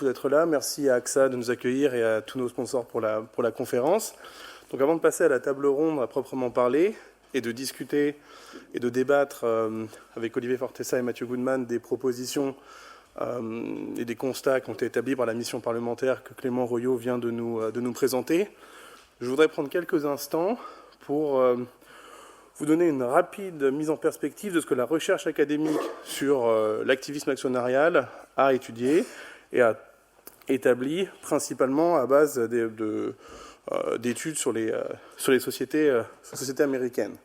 beaucoup d'être là. Merci à AXA de nous accueillir et à tous nos sponsors pour la conférence. Donc avant de passer à la table ronde à proprement parler et de discuter et de débattre avec Olivier Fortessa et Mathieu Goodman des propositions et des constats qui ont été établis par la mission parlementaire que Clément Royot vient de nous présenter, je voudrais prendre quelques instants pour vous donner une rapide mise en perspective de ce que la recherche académique sur l'activisme actionnarial a étudié et a établi principalement à base d'études sur les sociétés américaines.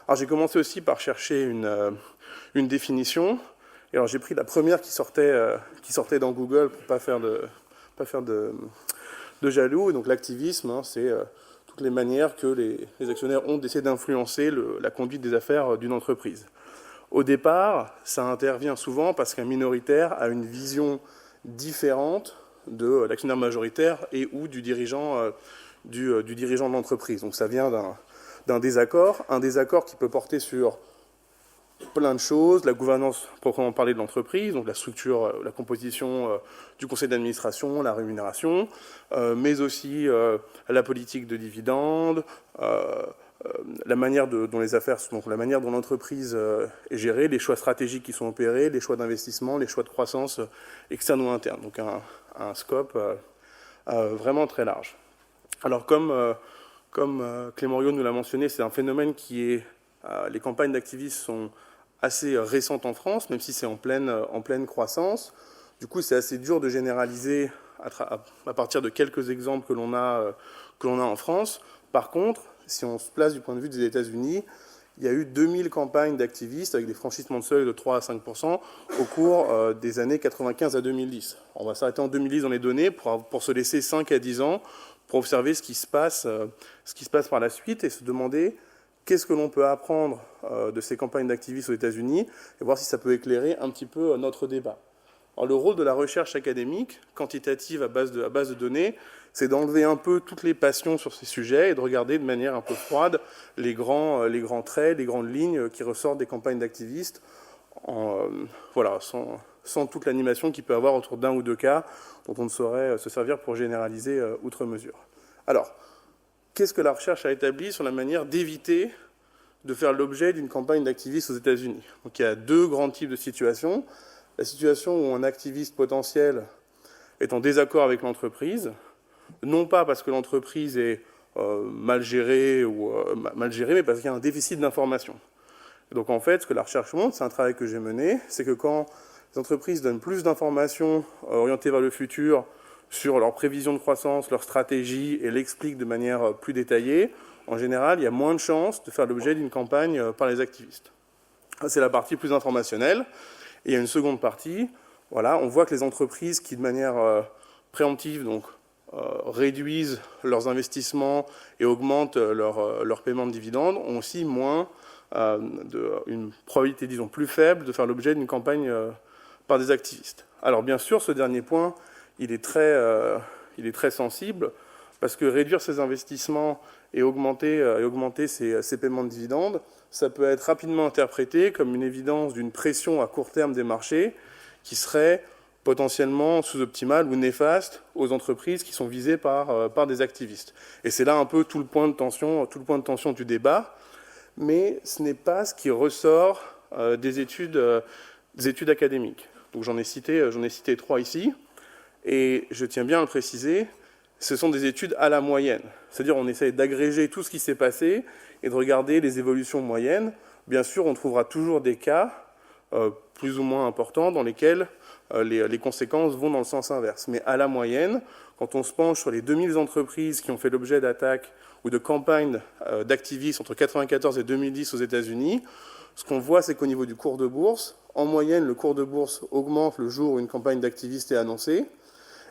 Alors j'ai commencé aussi par chercher une définition. Et alors j'ai pris la première qui sortait dans Google pour pas faire de jaloux. Et donc l'activisme, c'est toutes les manières que les actionnaires ont d'essayer d'influencer la conduite des affaires d'une entreprise. Au départ, ça intervient souvent parce qu'un minoritaire a une vision différente de l'actionnaire majoritaire et ou du dirigeant de l'entreprise. Donc ça vient d'un désaccord, un désaccord qui peut porter sur plein de choses, la gouvernance proprement parler de l'entreprise, donc la structure, la composition du conseil d'administration, la rémunération, mais aussi la politique de dividendes, la manière dont les affaires, donc la manière dont l'entreprise est gérée, les choix stratégiques qui sont opérés, les choix d'investissement, les choix de croissance externe ou interne. Donc un scope vraiment très large. Alors comme Clément Royot nous l'a mentionné, c'est un phénomène qui est... les campagnes d'activisme sont assez récentes en France, même si c'est en pleine croissance. Du coup, c'est assez dur de généraliser à partir de quelques exemples que l'on a en France. Par contre, si on se place du point de vue des États-Unis, il y a eu 2000 campagnes d'activistes avec des franchissements de seuil de 3 à 5% au cours des années 95 à 2010. On va s'arrêter en 2010 dans les données pour se laisser 5 à 10 ans pour observer ce qui se passe par la suite et se demander qu'est-ce que l'on peut apprendre de ces campagnes d'activistes aux États-Unis et voir si ça peut éclairer un petit peu notre débat. Alors, le rôle de la recherche académique, quantitative à base de données, c'est d'enlever un peu toutes les passions sur ces sujets et de regarder de manière un peu froide les grands traits, les grandes lignes qui ressortent des campagnes d'activistes, sans toute l'animation qu'il peut y avoir autour d'un ou deux cas dont on ne saurait se servir pour généraliser outre mesure. Alors, qu'est-ce que la recherche a établi sur la manière d'éviter de faire l'objet d'une campagne d'activistes aux États-Unis? Donc il y a deux grands types de situations. La situation où un activiste potentiel est en désaccord avec l'entreprise, non pas parce que l'entreprise est mal gérée, mais parce qu'il y a un déficit d'information. Donc en fait, ce que la recherche montre, c'est un travail que j'ai mené, c'est que quand les entreprises donnent plus d'informations orientées vers le futur, sur leurs prévisions de croissance, leur stratégie, et l'expliquent de manière plus détaillée, en général, il y a moins de chances de faire l'objet d'une campagne par les activistes. C'est la partie plus informationnelle. Et il y a une seconde partie. Voilà, on voit que les entreprises qui, de manière préemptive, donc, réduisent leurs investissements et augmentent leur paiement de dividendes, ont aussi une probabilité, disons, plus faible de faire l'objet d'une campagne par des activistes. Alors, bien sûr, ce dernier point, il est très sensible, parce que réduire ses investissements et augmenter ses paiements de dividendes, ça peut être rapidement interprété comme une évidence d'une pression à court terme des marchés qui serait potentiellement sous-optimale ou néfaste aux entreprises qui sont visées par des activistes. Et c'est là un peu tout le point de tension du débat, mais ce n'est pas ce qui ressort des études académiques. Donc j'en ai cité 3 ici. Et je tiens bien à le préciser, ce sont des études à la moyenne. C'est-à-dire on essaye d'agréger tout ce qui s'est passé et de regarder les évolutions moyennes. Bien sûr, on trouvera toujours des cas plus ou moins importants dans lesquels les conséquences vont dans le sens inverse. Mais à la moyenne, quand on se penche sur les 2000 entreprises qui ont fait l'objet d'attaques ou de campagnes d'activistes entre 1994 et 2010 aux États-Unis, ce qu'on voit, c'est qu'au niveau du cours de bourse, en moyenne, le cours de bourse augmente le jour où une campagne d'activistes est annoncée.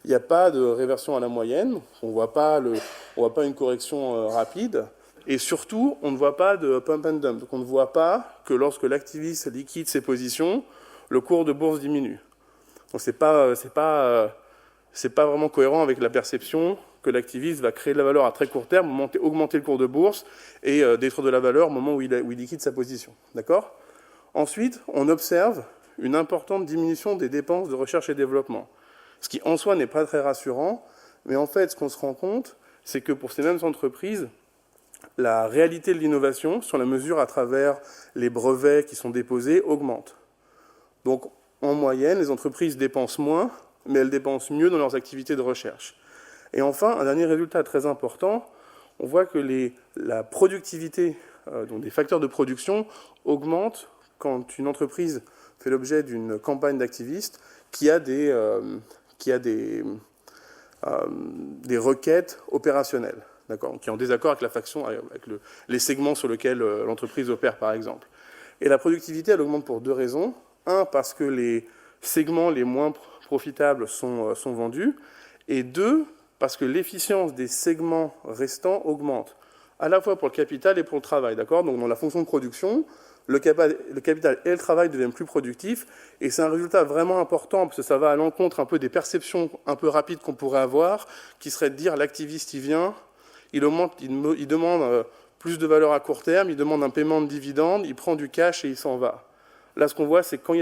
Il n'y a pas de réversion à la moyenne, on ne voit pas une correction rapide, et surtout, on ne voit pas de pump and dump. Donc on ne voit pas que lorsque l'activiste liquide ses positions, le cours de bourse diminue. Donc c'est pas vraiment cohérent avec la perception que l'activiste va créer de la valeur à très court terme, augmenter le cours de bourse et détruire de la valeur au moment où il liquide sa position. D'accord ? Ensuite, on observe une importante diminution des dépenses de recherche et développement. Ce qui, en soi, n'est pas très rassurant. Mais en fait, ce qu'on se rend compte, c'est que pour ces mêmes entreprises, la réalité de l'innovation, sur la mesure à travers les brevets qui sont déposés, augmente. Donc, en moyenne, les entreprises dépensent moins, mais elles dépensent mieux dans leurs activités de recherche. Et enfin, un dernier résultat très important, on voit que la productivité, donc des facteurs de production, augmente quand une entreprise fait l'objet d'une campagne d'activistes qui a des requêtes opérationnelles, qui est en désaccord avec la faction, avec les segments sur lesquels l'entreprise opère, par exemple. Et la productivité, elle augmente pour deux raisons. Un, parce que les segments les moins profitables sont vendus. Et deux, parce que l'efficience des segments restants augmente, à la fois pour le capital et pour le travail. D'accord ? Donc dans la fonction de production, le capital et le travail deviennent plus productifs, et c'est un résultat vraiment important, parce que ça va à l'encontre un peu des perceptions un peu rapides qu'on pourrait avoir, qui serait de dire l'activiste, il vient, il demande plus de valeur à court terme, il demande un paiement de dividendes, il prend du cash et il s'en va. Là, ce qu'on voit, c'est que quand il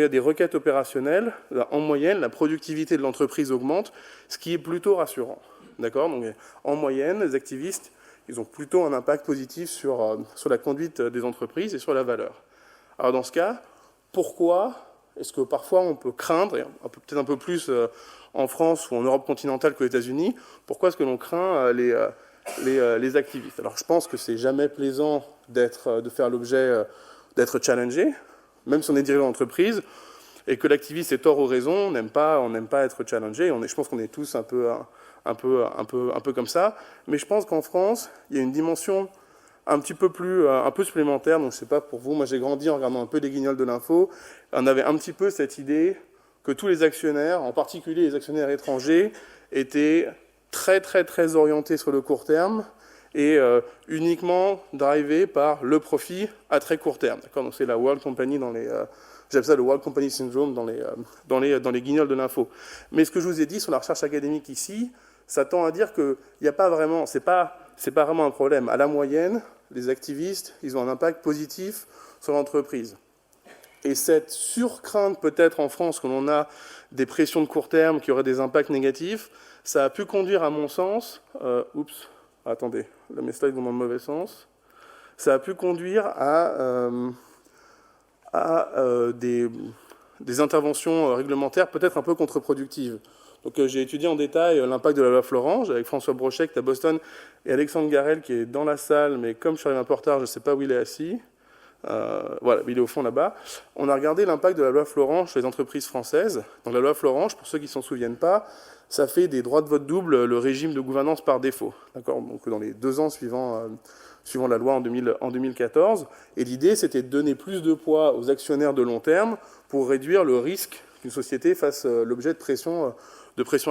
y a des requêtes opérationnelles, en moyenne, la productivité de l'entreprise augmente, ce qui est plutôt rassurant. D'accord ? Donc, en moyenne, les activistes, ils ont plutôt un impact positif sur la conduite des entreprises et sur la valeur. Alors, dans ce cas, pourquoi est-ce que parfois on peut craindre, peut-être un peu plus en France ou en Europe continentale qu'aux États-Unis, pourquoi est-ce que l'on craint les activistes ? Alors, je pense que c'est jamais plaisant de faire l'objet d'être challengé, même si on est dirigeant d'entreprise, et que l'activiste ait tort ou raison, on n'aime pas être challengé. Je pense qu'on est tous un peu comme ça. Mais je pense qu'en France, il y a une dimension un peu supplémentaire. Donc je sais pas pour vous, moi j'ai grandi en regardant un peu les Guignols de l'info. On avait un petit peu cette idée que tous les actionnaires, en particulier les actionnaires étrangers, étaient très très très orientés sur le court terme et uniquement drivé par le profit à très court terme. D'accord ? Donc c'est la World Company j'appelle ça le World Company Syndrome dans les Guignols de l'info. Mais ce que je vous ai dit sur la recherche académique ici, ça tend à dire que il y a pas vraiment, c'est pas vraiment un problème. À la moyenne, les activistes, ils ont un impact positif sur l'entreprise. Et cette surcrainte peut-être en France que l'on a des pressions de court terme qui auraient des impacts négatifs, ça a pu conduire à mon sens, attendez, là mes slides vont dans le mauvais sens. Ça a pu conduire à des interventions réglementaires peut-être un peu contre-productives. Donc j'ai étudié en détail l'impact de la loi Florange avec François Brochet qui est à Boston et Alexandre Garel qui est dans la salle, mais comme je suis arrivé un peu en retard, je ne sais pas où il est assis. Voilà, il est au fond là-bas. On a regardé l'impact de la loi Florange sur les entreprises françaises. Donc la loi Florange, pour ceux qui ne s'en souviennent pas, ça fait des droits de vote double le régime de gouvernance par défaut. D'accord ? Donc dans les 2 ans suivant la loi en 2014. Et l'idée, c'était de donner plus de poids aux actionnaires de long terme pour réduire le risque qu'une société fasse l'objet de pression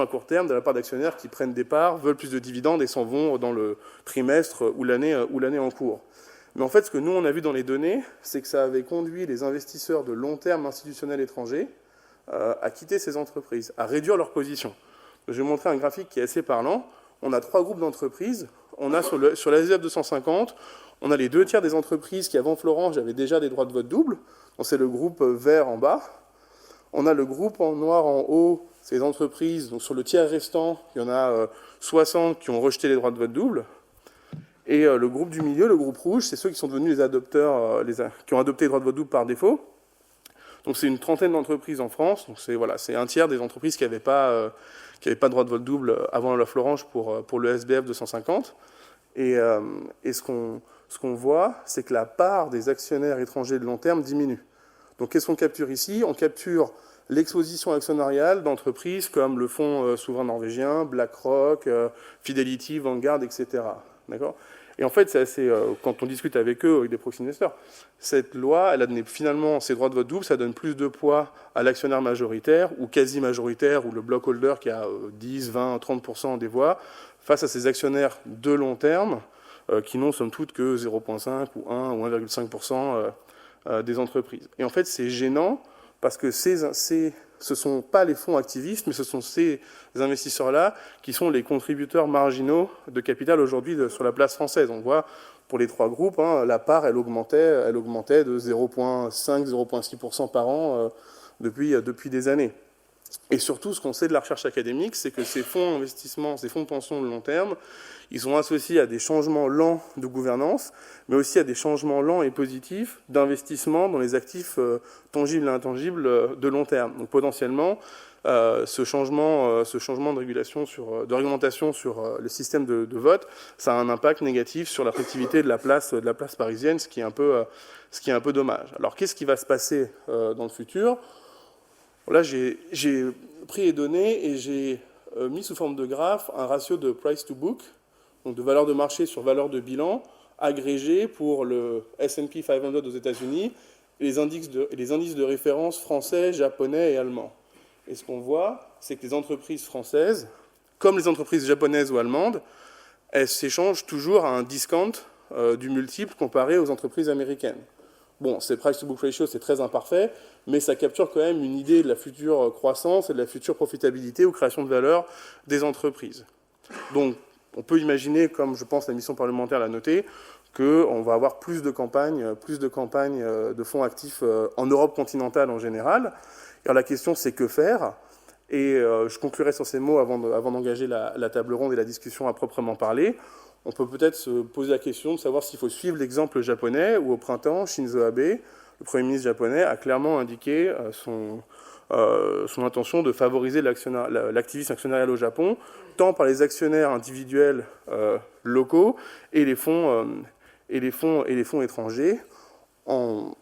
à court terme de la part d'actionnaires qui prennent des parts, veulent plus de dividendes et s'en vont dans le trimestre ou l'année en cours. Mais en fait, ce que nous, on a vu dans les données, c'est que ça avait conduit les investisseurs de long terme institutionnels étrangers à quitter ces entreprises, à réduire leur position. Je vais vous montrer un graphique qui est assez parlant. On a 3 groupes d'entreprises. On a sur la SBF 250, on a les 2 tiers des entreprises qui, avant Florange, avaient déjà des droits de vote double. Donc c'est le groupe vert en bas. On a le groupe en noir en haut, c'est les entreprises. Donc sur le tiers restant, il y en a 60 qui ont rejeté les droits de vote double. Et le groupe du milieu, le groupe rouge, c'est ceux qui sont devenus les adopteurs, qui ont adopté les droits de vote double par défaut. Donc c'est une trentaine d'entreprises en France. Donc c'est un tiers des entreprises qui n'avaient pas de droit de vote double avant la loi Florange pour le SBF 250. Et ce qu'on voit, c'est que la part des actionnaires étrangers de long terme diminue. Donc qu'est-ce qu'on capture ici ? On capture l'exposition actionnariale d'entreprises comme le fonds souverain norvégien, BlackRock, Fidelity, Vanguard, etc. D'accord ? Et en fait, c'est assez, quand on discute avec eux, avec des proxy investors, cette loi, elle a donné finalement ces droits de vote double, ça donne plus de poids à l'actionnaire majoritaire ou quasi majoritaire ou le block holder qui a 10, 20, 30% des voix face à ces actionnaires de long terme qui n'ont somme toute que 0,5 ou 1 ou 1,5% des entreprises. Et en fait, c'est gênant parce que ce ne sont pas les fonds activistes, mais ce sont ces investisseurs-là qui sont les contributeurs marginaux de capital aujourd'hui sur la place française. On voit pour les 3 groupes, la part, elle augmentait de 0,5, 0,6% par an depuis des années. Et surtout, ce qu'on sait de la recherche académique, c'est que ces fonds d'investissement, ces fonds de pension de long terme, ils sont associés à des changements lents de gouvernance, mais aussi à des changements lents et positifs d'investissement dans les actifs tangibles et intangibles de long terme. Donc potentiellement, ce changement de régulation de réglementation sur le système de vote, ça a un impact négatif sur l'attractivité de la place parisienne, ce qui est un peu dommage. Alors qu'est-ce qui va se passer dans le futur ? Là, j'ai pris les données et j'ai mis sous forme de graphe un ratio de price to book, donc de valeur de marché sur valeur de bilan, agrégé pour le S&P 500 aux États-Unis et les indices de référence français, japonais et allemands. Et ce qu'on voit, c'est que les entreprises françaises, comme les entreprises japonaises ou allemandes, elles s'échangent toujours à un discount du multiple comparé aux entreprises américaines. Bon, c'est price-to-book ratio, c'est très imparfait, mais ça capture quand même une idée de la future croissance et de la future profitabilité ou création de valeur des entreprises. Donc, on peut imaginer, comme je pense la mission parlementaire l'a noté, qu'on va avoir plus de campagnes de fonds actifs en Europe continentale en général. Alors la question, c'est que faire ? Et je conclurai sur ces mots avant d'engager la table ronde et la discussion à proprement parler. On peut peut-être se poser la question de savoir s'il faut suivre l'exemple japonais, où au printemps, Shinzo Abe, le Premier ministre japonais, a clairement indiqué son intention de favoriser l'activisme actionnarial au Japon, tant par les actionnaires individuels locaux et les fonds étrangers, en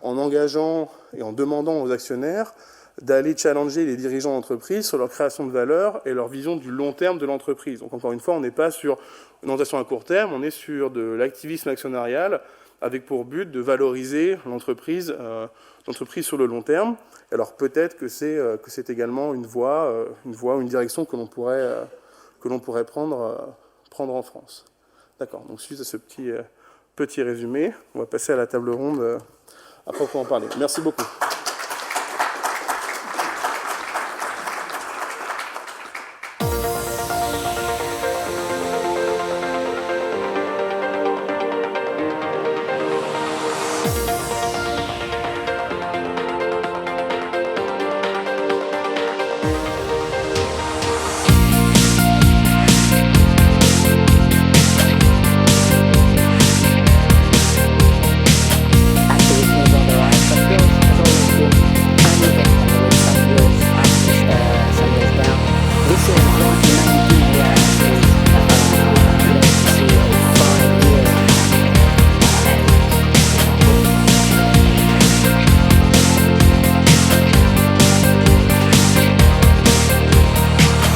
engageant et en demandant aux actionnaires d'aller challenger les dirigeants d'entreprise sur leur création de valeur et leur vision du long terme de l'entreprise. Donc encore une fois, on n'est pas sur une orientation à court terme, on est sur de l'activisme actionnarial avec pour but de valoriser l'entreprise sur le long terme. Alors peut-être que c'est également une voie ou une direction que l'on pourrait prendre en France. D'accord, donc suite à ce petit résumé, on va passer à la table ronde à proprement parler. Merci beaucoup.